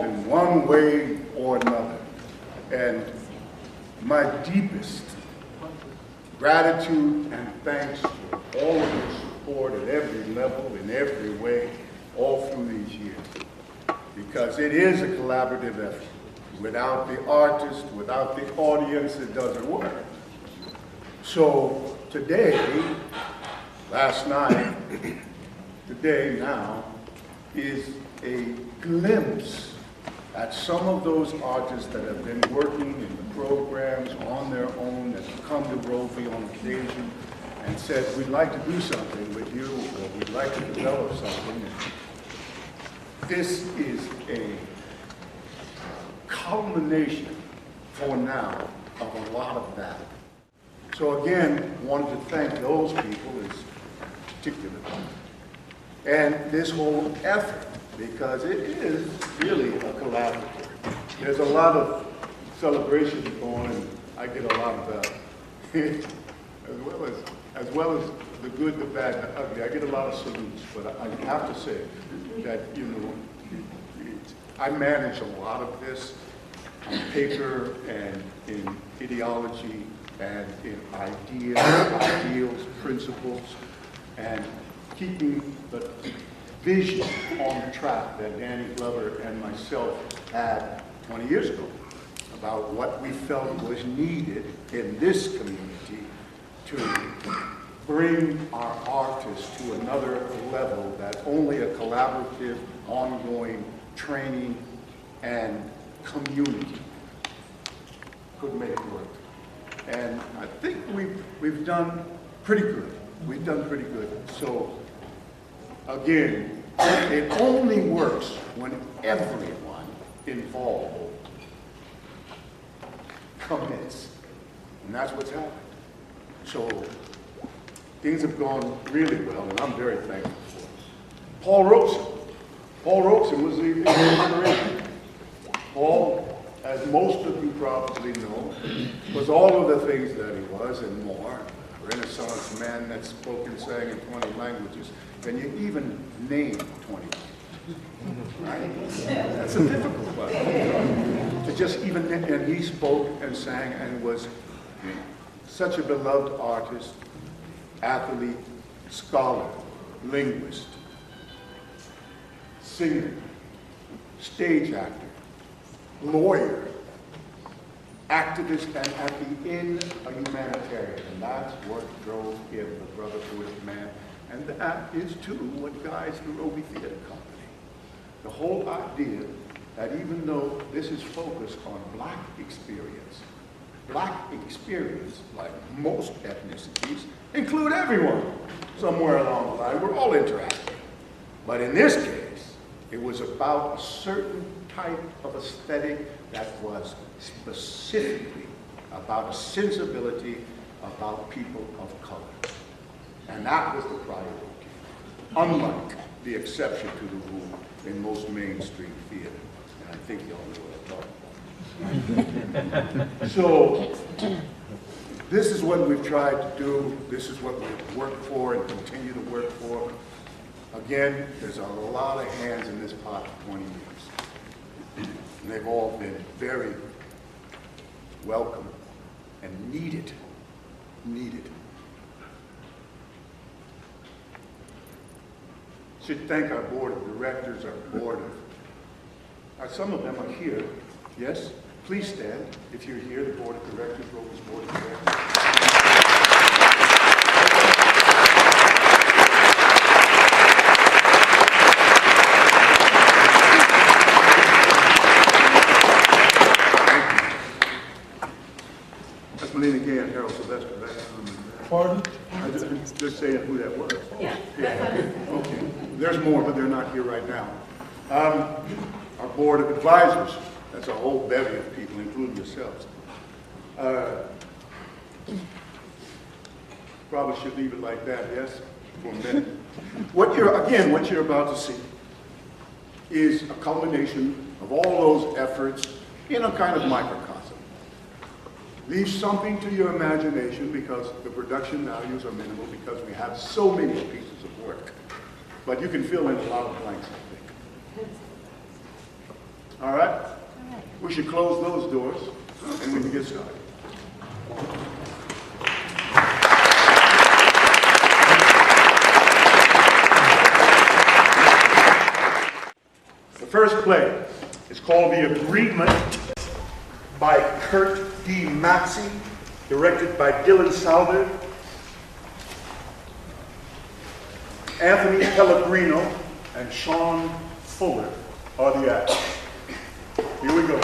in one way or another. And my deepest gratitude and thanks for all of your support at every level, in every way, all through these years. Because it is a collaborative effort. Without the artist, without the audience, it doesn't work. So today, last night, today now, is a glimpse at some of those artists that have been working in the programs on their own, that have come to Rovi on occasion and said, we'd like to do something with you, or we'd like to develop something. This is a culmination for now of a lot of that. So again, wanted to thank those people in particular. And this whole effort, because it is really a collaborative. There's a lot of celebrations going, and I get a lot of that. as well as the good, the bad, the ugly. I get a lot of salutes, but I have to say that, you know, I manage a lot of this on paper and in ideology and in ideals, principles, and keeping the vision on the track that Danny Glover and myself had 20 years ago about what we felt was needed in this community to bring our artists to another level that only a collaborative, ongoing training and community could make work. And I think we've done pretty good. We've done pretty good. So again, it only works when everyone involved commits. And that's what's happened. So things have gone really well, and I'm very thankful for it. Paul Robeson was the inspiration. Paul, as most of you probably know, was all of the things that he was and more. A Renaissance man that spoke and sang in 20 languages. Can you even name 20? Right? That's a difficult one. To just even, and he spoke and sang and was such a beloved artist, athlete, scholar, linguist, singer, stage actor, lawyer, activist, and at the end, a humanitarian. And that's what drove him, the brotherhood man. And that is, too, what guides the Rovi Theater Company. The whole idea that even though this is focused on black experience, like most ethnicities, include everyone somewhere along the line. We're all interacting. But in this case, it was about a certain type of aesthetic that was specifically about a sensibility about people of color. And that was the priority, unlike the exception to the rule in most mainstream theater. And I think y'all know what I'm talking about. So, this is what we've tried to do. This is what we've worked for and continue to work for. Again, there's a lot of hands in this pot for 20 years. And they've all been very welcome and needed. Should thank our board of directors, our board of, some of them are here, yes? Please stand if you're here, the board of directors, Rovi's board of directors. That's Melina Gay and Harold Sylvester, right? Pardon? I just saying who that was. Yeah. Okay. There's more, but they're not here right now. Our board of advisors, that's a whole bevy of people, including yourselves. Probably should leave it like that, yes, for a minute. What you're about to see is a culmination of all those efforts in a kind of microcosm. Leave something to your imagination because the production values are minimal because we have so many pieces of work. But you can fill in a lot of blanks, I think. All right? We should close those doors, and we can get started. The first play is called The Agreement by Kurt D. Maxey, directed by Dylan Souder. Anthony Pellegrino and Sean Fuller are the actors. Here we go.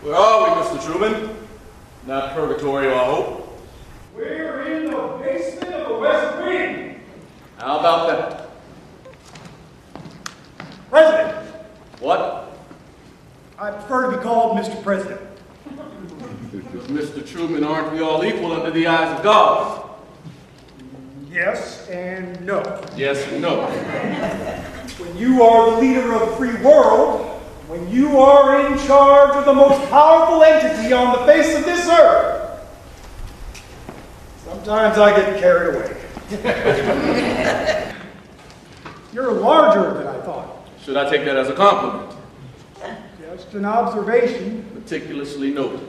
Where are we, Mr. Truman? Not purgatory, I hope. We're in the basement of the West Wing. How about that? President. What? I prefer to be called Mr. President. Mr. Truman, aren't we all equal under the eyes of God? Yes and no. Yes and no. When you are the leader of the free world, when you are in charge of the most powerful entity on the face of this earth, sometimes I get carried away. You're larger than I thought. Should I take that as a compliment? Just an observation. Meticulously noted.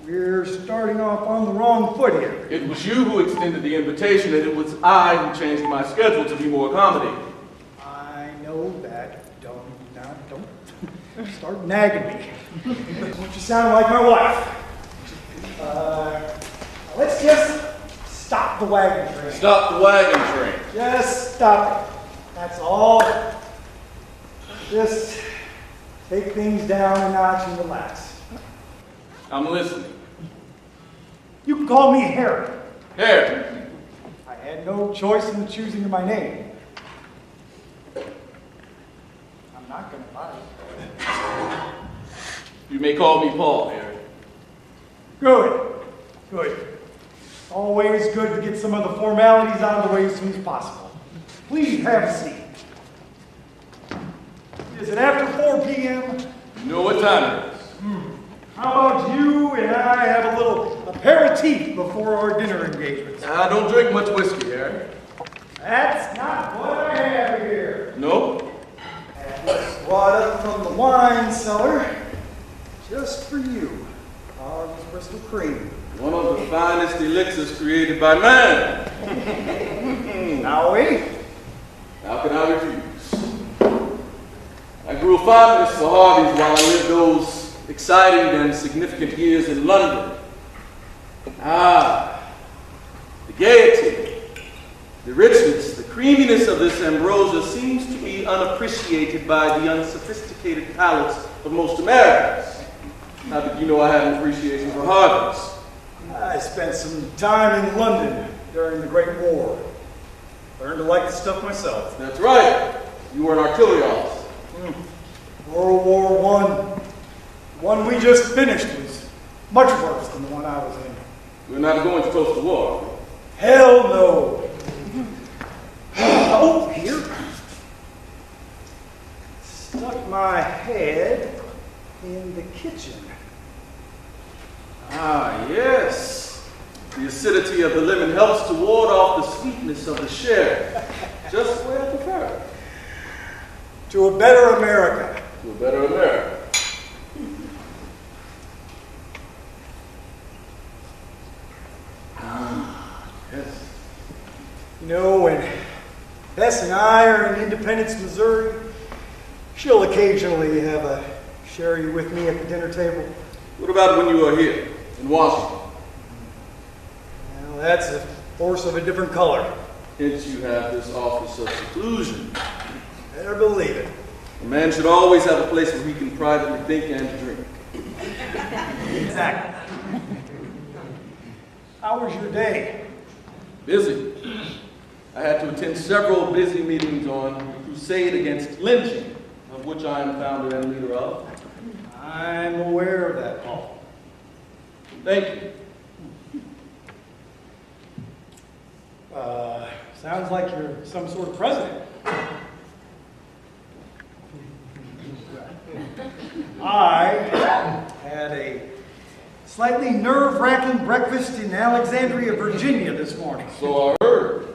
We're starting off on the wrong foot here. It was you who extended the invitation, and it was I who changed my schedule to be more accommodating. I know that. Don't start nagging me. You sound like my wife. Let's just stop the wagon train. Stop the wagon train. Just stop it. That's all. Just take things down a notch and relax. I'm listening. You can call me Harry. Harry. I had no choice in the choosing of my name. I'm not going to lie. You may call me Paul, Harry. Good. Always good to get some of the formalities out of the way as soon as possible. Please have a seat. Is it after 4 p.m.? You know what time it is. How about you and I have a little aperitif before our dinner engagements? I don't drink much whiskey, Harry. That's not what I have here. Nope. And it's brought up from the wine cellar, just for you. Our crystal cream. One of the finest elixirs created by man. Now wait. How can I refuse? I grew a fondness for Harvey's while I lived those exciting and significant years in London. The gaiety, the richness, the creaminess of this ambrosia seems to be unappreciated by the unsophisticated palates of most Americans. Not that you know I have an appreciation for Harvey's. I spent some time in London during the Great War. Learned to like the stuff myself. That's right. You were an artillery officer. World War I, the one we just finished, was much worse than the one I was in. We're not going to toast the war. Hell no. Oh, here. Stuck my head in the kitchen. Yes. The acidity of the lemon helps to ward off the sweetness of the sherry. Just the way I prefer. To a better America. To a better America. Yes. You know, when Bess and I are in Independence, Missouri, she'll occasionally have a sherry with me at the dinner table. What about when you are here in Washington? Well, that's a horse of a different color. Hence you have this office of seclusion. Better believe it. A man should always have a place where he can privately think and drink. Exactly. How was your day? Busy. I had to attend several busy meetings on the crusade against lynching, of which I am founder and leader of. I'm aware of that, Paul. Thank you. Sounds like you're some sort of president. I had a slightly slightly nerve-wracking breakfast in Alexandria, Virginia this morning. So I heard.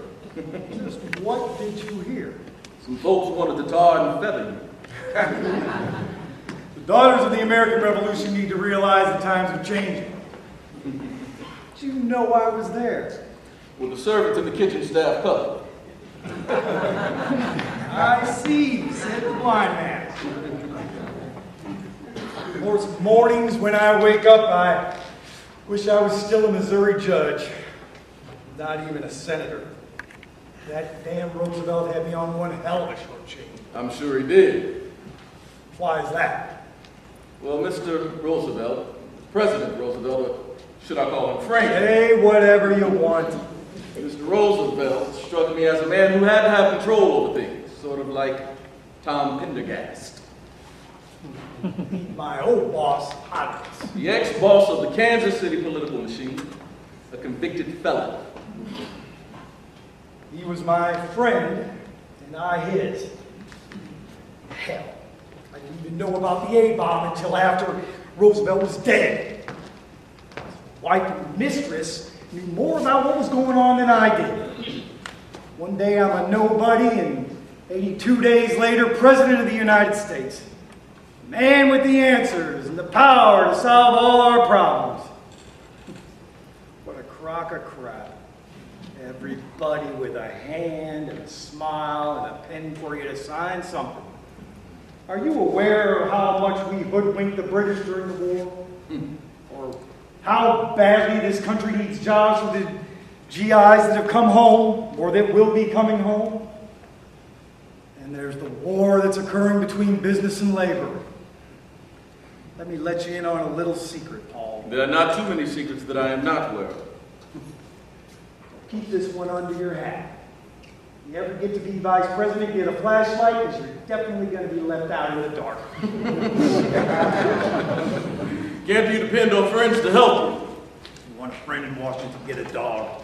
Just what did you hear? Some folks wanted to tar and feather you. The daughters of the American Revolution need to realize the times are changing. Did you know I was there? Well, the servants and the kitchen staff covered. I see, said the blind man. Most mornings when I wake up, I wish I was still a Missouri judge, not even a senator. That damn Roosevelt had me on one hell of a short chain. I'm sure he did. Why is that? Well, Mr. Roosevelt, President Roosevelt, or should I call him Frank? Say whatever you want. Mr. Roosevelt struck me as a man who had to have control over things, sort of like Tom Pendergast. My old boss, Hodges. The ex-boss of the Kansas City political machine, a convicted felon. He was my friend, and I his. Hell, I didn't even know about the A-bomb until after Roosevelt was dead. His wife and mistress knew more about what was going on than I did. One day I'm a nobody, and 82 days later, President of the United States. The man with the answers and the power to solve all our problems. What a crock of crap. Everybody with a hand and a smile and a pen for you to sign something. Are you aware of how much we hoodwinked the British during the war? Or how badly this country needs jobs for the GIs that have come home or that will be coming home? And there's the war that's occurring between business and labor. Let me let you in on a little secret, Paul. There are not too many secrets that I am not aware of. Keep this one under your hat. You ever get to be vice president, get a flashlight, because you're definitely going to be left out in the dark. Can't you depend on friends to help you? You want a friend in Washington, get a dog.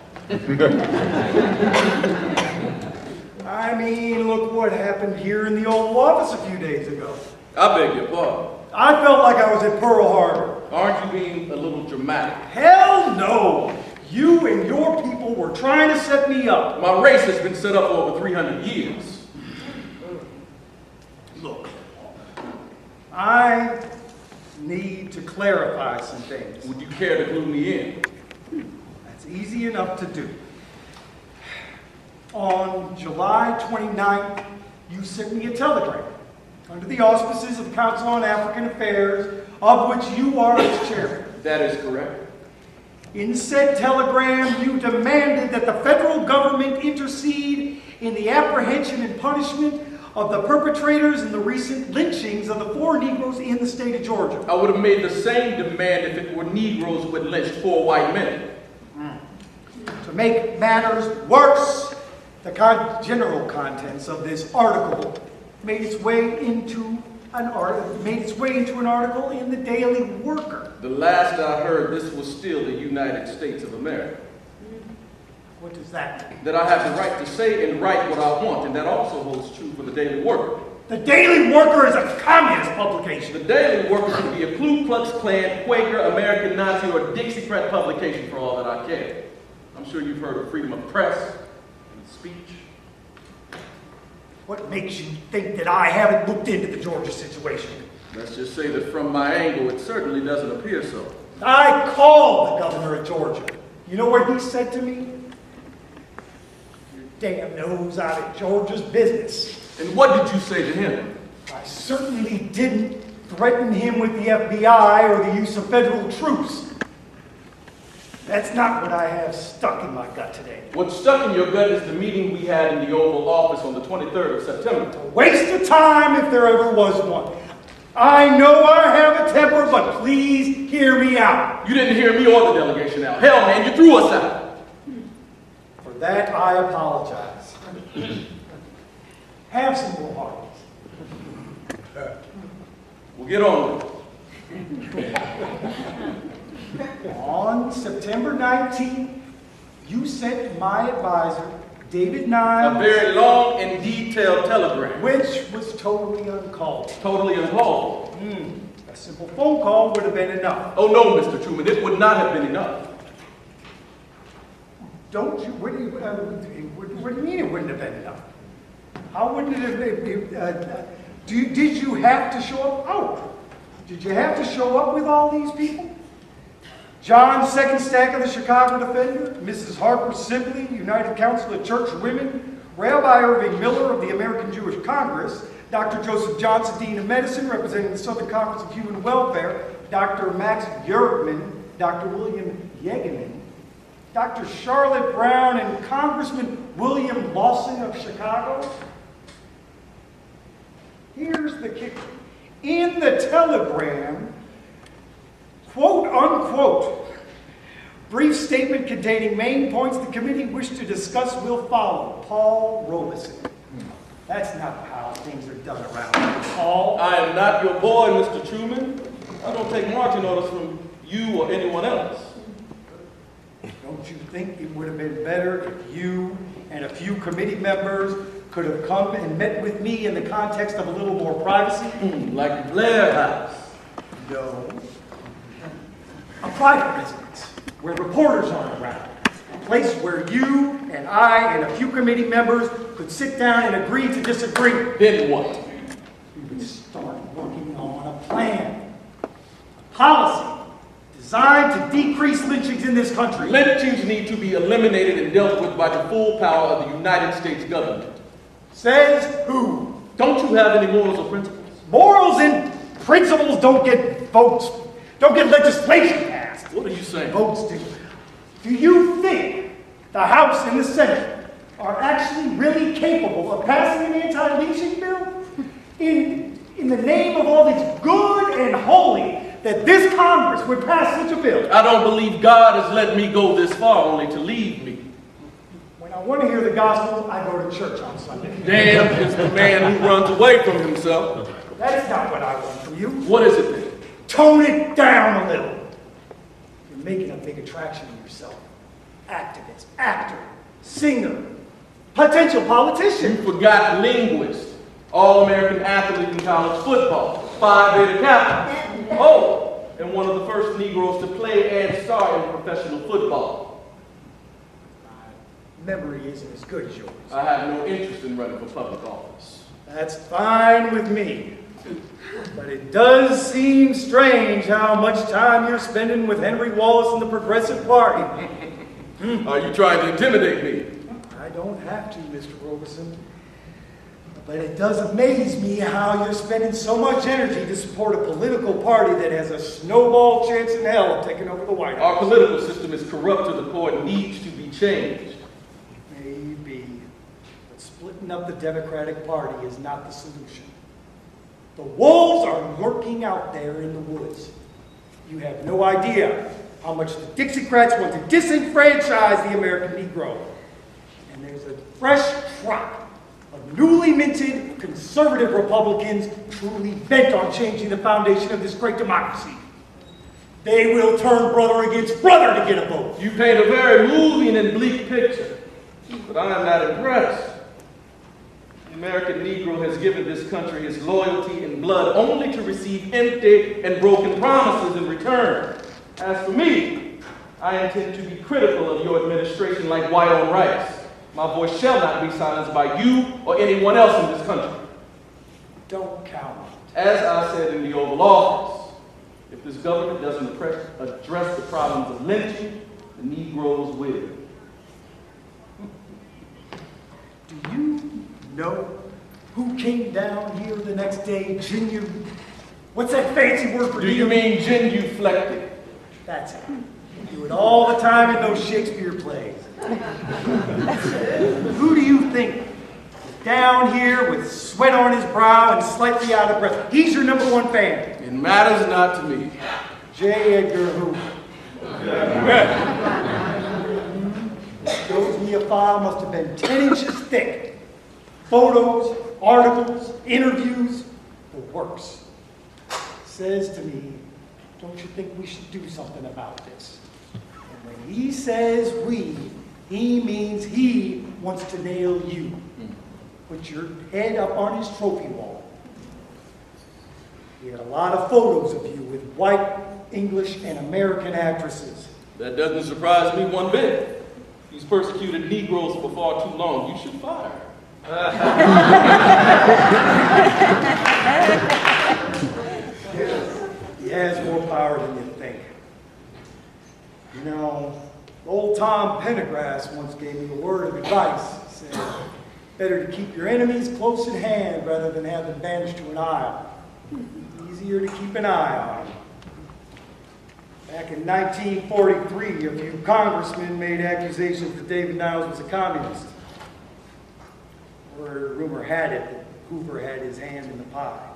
I mean, look what happened here in the Oval Office a few days ago. I beg your pardon. I felt like I was at Pearl Harbor. Aren't you being a little dramatic? Hell no! You and your people were trying to set me up. My race has been set up for over 300 years. Look, I need to clarify some things. Would you care to clue me in? That's easy enough to do. On July 29th, you sent me a telegram under the auspices of the Council on African Affairs, of which you are its chairman. That is correct. In said telegram, you demanded that the federal government intercede in the apprehension and punishment of the perpetrators in the recent lynchings of the 4 Negroes in the state of Georgia. I would have made the same demand if it were Negroes who had lynched 4 white men. To make matters worse, the general contents of this article made its way into an article in the Daily Worker. The last I heard, this was still the United States of America. What does that mean? That I have the right to say and write what I want, and that also holds true for the Daily Worker. The Daily Worker is a communist publication. The Daily Worker could be a Ku Klux Klan, Quaker, American Nazi, or Dixiecrat publication for all that I care. I'm sure you've heard of freedom of press and speech. What makes you think that I haven't looked into the Georgia situation? Let's just say that from my angle, it certainly doesn't appear so. I called the governor of Georgia. You know what he said to me? Your damn nose out of Georgia's business. And what did you say to him? I certainly didn't threaten him with the FBI or the use of federal troops. That's not what I have stuck in my gut today. What stuck in your gut is the meeting we had in the Oval Office on the 23rd of September. A waste of time if there ever was one. I know I have a temper, but please hear me out. You didn't hear me or the delegation out. Hell, man, you threw us out. For that, I apologize. Have some more hearts. We'll get on with it. On September 19th, you sent my advisor, David A Niles, very long and detailed telegram. which was totally uncalled for. Totally uncalled for. A simple phone call would have been enough. Oh no, Mr. Truman, it would not have been enough. Don't you, what do you mean it wouldn't have been enough? How wouldn't it have been, did you have to show up? Oh, did you have to show up with all these people? John Second Stack of the Chicago Defender, Mrs. Harper Sibley, United Council of Church Women, Rabbi Irving Miller of the American Jewish Congress, Dr. Joseph Johnson, Dean of Medicine, representing the Southern Conference of Human Welfare, Dr. Max Yergman, Dr. William Yegeman, Dr. Charlotte Brown, and Congressman William Lawson of Chicago. Here's the kicker. In the telegram, quote unquote, brief statement containing main points the committee wished to discuss will follow. Paul Robeson. That's not how things are done around here, Paul. I am not your boy, Mr. Truman. I don't take marching orders from you or anyone else. Don't you think it would have been better if you and a few committee members could have come and met with me in the context of a little more privacy? Like the Blair House. No. A private residence where reporters aren't around. A place where you and I and a few committee members could sit down and agree to disagree. Then what? We would start working on a plan. A policy designed to decrease lynchings in this country. Lynchings need to be eliminated and dealt with by the full power of the United States government. Says who? Don't you have any morals or principles? Morals and principles don't get votes, don't get legislation passed. What are you saying? Votes do. Do you think the House and the Senate are actually really capable of passing an anti-lynching bill? In the name of all that's good and holy, that this Congress would pass such a bill? I don't believe God has let me go this far only to leave me. When I want to hear the gospel, I go to church on Sunday. Damn is the man who runs away from himself. That is not what I want from you. What is it then? Tone it down a little. You're making a big attraction of yourself. Activist, actor, singer, potential politician. You forgot linguist, all-American athlete in college football, Phi Beta Kappa. Oh, and one of the first Negroes to play and star in professional football. My memory isn't as good as yours. I have no interest in running for public office. That's fine with me. But it does seem strange how much time you're spending with Henry Wallace and the Progressive Party. Are you trying to intimidate me? I don't have to, Mr. Robeson. But it does amaze me how you're spending so much energy to support a political party that has a snowball chance in hell of taking over the White House. Our political system is corrupt to the core and needs to be changed. Maybe. But splitting up the Democratic Party is not the solution. The wolves are lurking out there in the woods. You have no idea how much the Dixiecrats want to disenfranchise the American Negro. And there's a fresh crop of newly minted conservative Republicans truly bent on changing the foundation of this great democracy. They will turn brother against brother to get a vote. You paint a very moving and bleak picture, but I am not impressed. The American Negro has given this country his loyalty and blood only to receive empty and broken promises in return. As for me, I intend to be critical of your administration like white on rice. My voice shall not be silenced by you or anyone else in this country. Don't count on it. As I said in the Oval Office, if this government doesn't address the problems of lynching, the Negroes will. Do you know who came down here the next day, what's that fancy word for Do you mean genuflected? That's it. You do it all the time in those Shakespeare plays. Who do you think is down here with sweat on his brow and slightly out of breath? He's your number one fan. It matters not to me. J. Edgar Hoover. Shows me a file must have been 10 inches thick. Photos, articles, interviews, the works. Says to me, don't you think we should do something about this? And when he says we, he means he wants to nail you. Put your head up on his trophy wall. We had a lot of photos of you with white, English, and American actresses. That doesn't surprise me one bit. He's persecuted Negroes for far too long. You should fire him. He has more power than you think. You know, old Tom Pendergrass once gave me a word of advice. He said, better to keep your enemies close at hand rather than have them banished to an isle. Easier to keep an eye on them. Back in 1943, a few congressmen made accusations that David Niles was a communist. Or rumor had it that Hoover had his hand in the pie.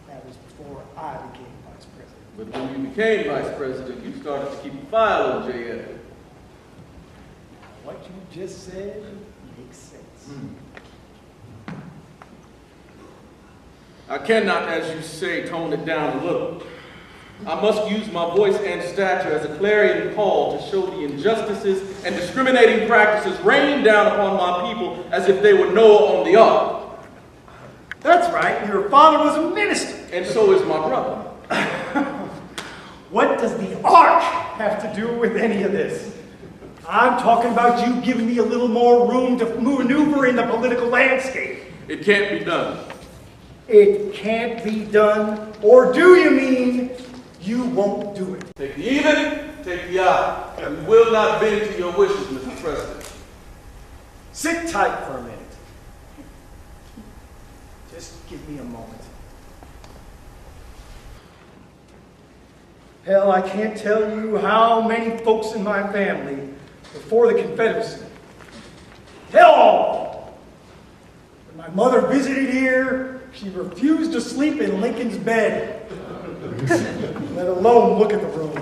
That was before I became vice president. But when you became vice president, you started to keep a file on J. Edgar. What you just said makes sense. I cannot, as you say, tone it down a little. I must use my voice and stature as a clarion call to show the injustices and discriminating practices rained down upon my people as if they were Noah on the ark. That's right, your father was a minister. And so is my brother. What does the ark have to do with any of this? I'm talking about you giving me a little more room to maneuver in the political landscape. It can't be done. It can't be done, or do you mean you won't do it? Take the even, take the odd. We will not bend to your wishes, Mr. President. Sit tight for a minute. Just give me a moment. Hell, I can't tell you how many folks in my family before the Confederacy. Hell! When my mother visited here, she refused to sleep in Lincoln's bed, let alone look at the room.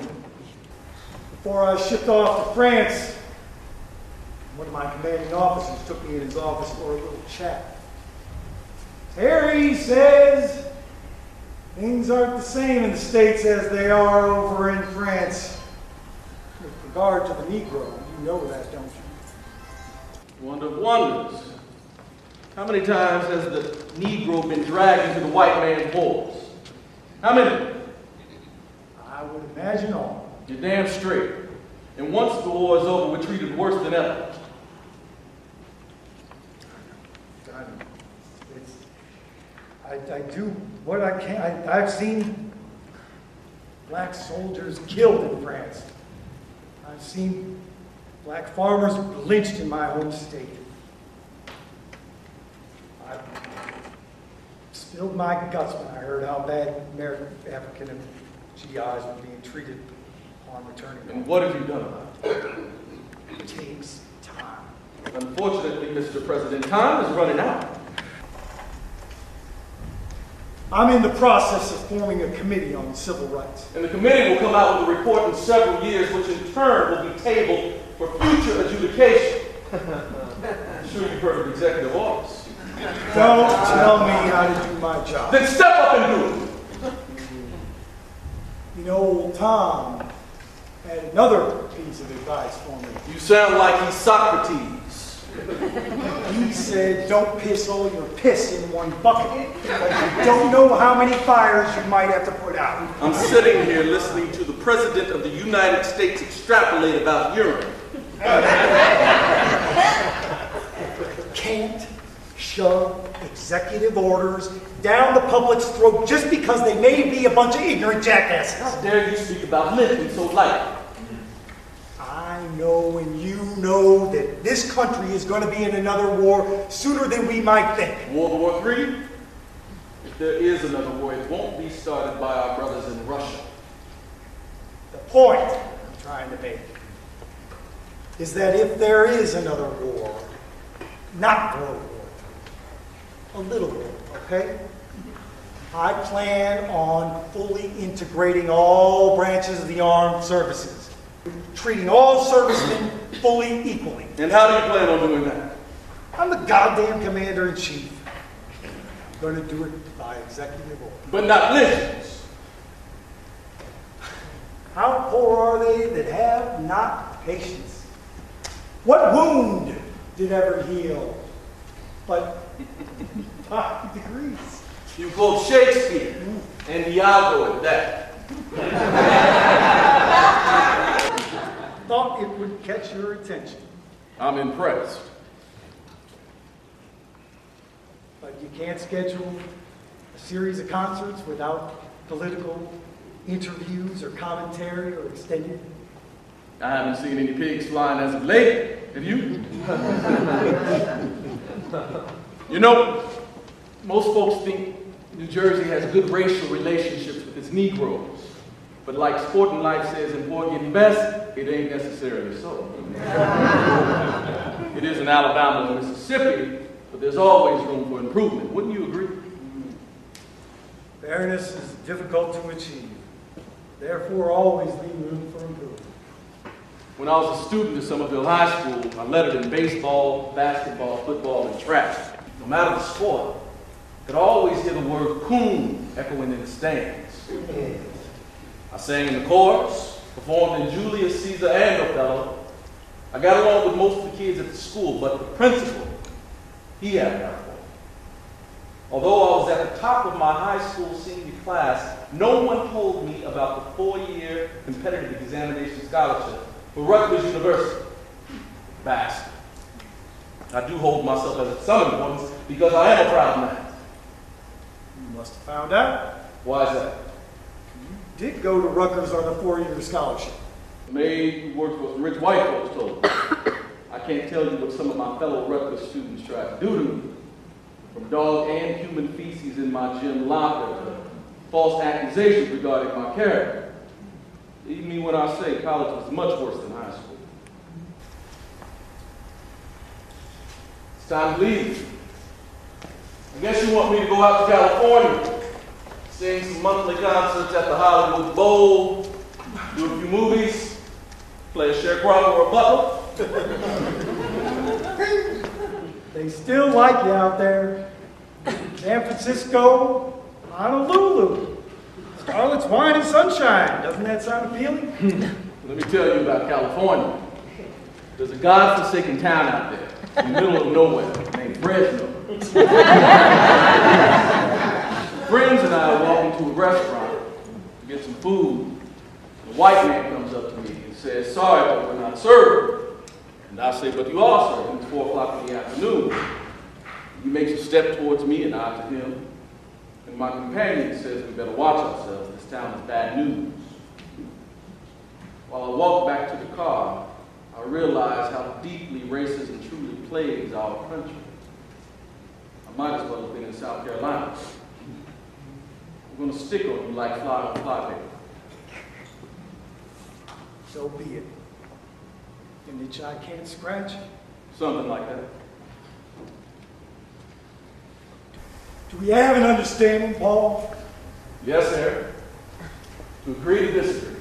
Before I shipped off to France, one of my commanding officers took me in his office for a little chat. Harry says, things aren't the same in the States as they are over in France. With regard to the Negro, you know that, don't you? Wonder of wonders. How many times has the Negro been dragged into the white man's wars? How many? I would imagine all. You're damn straight. And once the war is over, we're treated worse than ever. I do what I can. I've seen black soldiers killed in France. I've seen black farmers lynched in my home state. I spilled my guts when I heard how bad American African and GIs were being treated upon returning home. And what have you done about it? It takes time. Unfortunately, Mr. President, time is running out. I'm in the process of forming a committee on civil rights. And the committee will come out with a report in several years, which in turn will be tabled for future adjudication. I'm sure you've heard of executive orders. Don't tell me how to do my job. Then step up and do it. You know, old Tom had another piece of advice for me. You sound like he's Socrates. He said, don't piss all your piss in one bucket. Like you don't know how many fires you might have to put out. I'm sitting here listening to the President of the United States extrapolate about urine. Can't shove executive orders down the public's throat just because they may be a bunch of ignorant jackasses. How dare you speak about lifting so lightly? I know and you know that this country is going to be in another war sooner than we might think. World War III? If there is another war, it won't be started by our brothers in Russia. The point I'm trying to make is that if there is another war, not World War III, a little war, okay? I plan on fully integrating all branches of the armed services, treating all servicemen fully equally. And how do you plan on doing that? I'm the goddamn commander-in-chief. I'm going to do it by executive order. But not lynchings. How poor are they that have not patience? What wound did ever heal but 5 degrees? You quote Shakespeare and Iago at that. Thought it would catch your attention, I'm impressed. but you can't schedule a series of concerts without political interviews or commentary or extended. I haven't seen any pigs flying as of late. Have you? You know, most folks think New Jersey has good racial relationships with its Negroes. But like Sporting Life says in Porgy and Bess, it ain't necessarily so. It is in Alabama and Mississippi, but there's always room for improvement. Wouldn't you agree? Fairness is difficult to achieve. Therefore, always leave room for improvement. When I was a student at Somerville High School, I lettered in baseball, basketball, football, and track. No matter the sport, I could always hear the word coon echoing in the stands. I sang in the chorus, performed in Julius Caesar and Othello. I got along with most of the kids at the school, but the principal, he had an apple. Although I was at the top of my high school senior class, no one told me about the 4-year competitive examination scholarship for Rutgers University. Bastard. I do hold myself as some importance because I am a proud man. You must have found out. Why is that? You did go to Rutgers on a 4-year scholarship. The maid who worked for some rich white folks told me. I can't tell you what some of my fellow Rutgers students tried to do to me. From dog and human feces in my gym locker to false accusations regarding my character. Believe me when I say college was much worse than high school. It's time to leave. I guess you want me to go out to California, sing some monthly concerts at the Hollywood Bowl, do a few movies, play a sharecropper or a butler. They still like you out there. San Francisco, Honolulu, Scarlet's Wine and Sunshine. Doesn't that sound appealing? Let me tell you about California. There's a godforsaken town out there in the middle of nowhere named Fresno. Friends and I are walking to a restaurant to get some food. A white man comes up to me and says, "Sorry, but we're not served." And I say, "But you are served. It's 4 o'clock in the afternoon." He makes a step towards me and I to him. And my companion says, "We better watch ourselves. This town is bad news." While I walk back to the car, I realize how deeply racism truly plagues our country. I might as well have been in South Carolina. I'm going to stick on you like fly on fly paper. So be it. An itch I can't scratch. Something like that. Do we have an understanding, Paul? Yes, sir. To agree to disagree.